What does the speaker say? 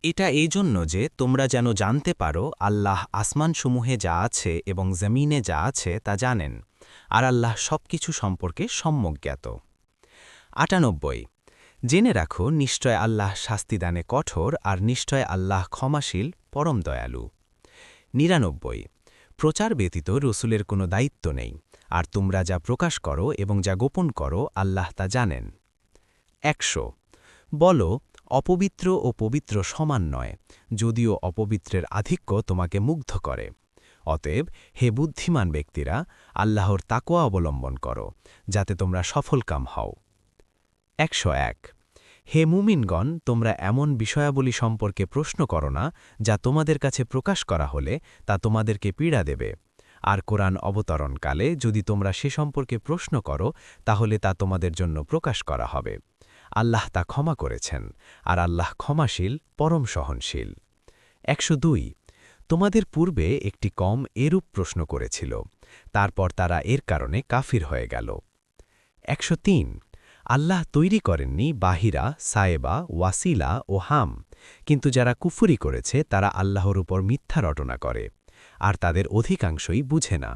এটা এই জন্য যে তোমরা যেন জানতে পারো আল্লাহ আসমানসমূহে যা আছে এবং জমিনে যা আছে তা জানেন, আর আল্লাহ সবকিছু সম্পর্কে সম্যক জ্ঞাত। ৯৮ জেনে রাখো নিশ্চয় আল্লাহ শাস্তিদানে কঠোর আর নিশ্চয় আল্লাহ ক্ষমাশীল পরম দয়ালু। ৯৯ প্রচার ব্যতীত রসুলের কোনো দায়িত্ব নেই, আর তোমরা যা প্রকাশ করো এবং যা গোপন করো আল্লাহ তা জানেন। ১০০ বলো, অপবিত্র ও পবিত্র সমান নয়, যদিও অপবিত্রের আধিক্য তোমাকে মুগ্ধ করে। অতএব হে বুদ্ধিমান ব্যক্তিরা, আল্লাহর তাকওয়া অবলম্বন করো, যাতে তোমরা সফলকাম হও। ১০১ হে মুমিনগণ, তোমরা এমন বিষয়াবলী সম্পর্কে প্রশ্ন করো না যা তোমাদের কাছে প্রকাশ করা হলে তা তোমাদেরকে পীড়া দেবে। আর কোরআন অবতরণকালে যদি তোমরা সে সম্পর্কে প্রশ্ন করো তাহলে তা তোমাদের জন্য প্রকাশ করা হবে। আল্লাহ তা ক্ষমা করেছেন, আর আল্লাহ ক্ষমাশীল পরম সহনশীল। ১০২ তোমাদের পূর্বে একটি কম এরূপ প্রশ্ন করেছিল, তারপর তারা এর কারণে কাফির হয়ে গেল। ১০৩ আল্লাহ তৈরি করেননি বাহিরা, সায়েবা, ওয়াসিলা ও হাম, কিন্তু যারা কুফরি করেছে তারা আল্লাহর উপর মিথ্যা রটনা করে, আর তাদের অধিকাংশই বুঝে না।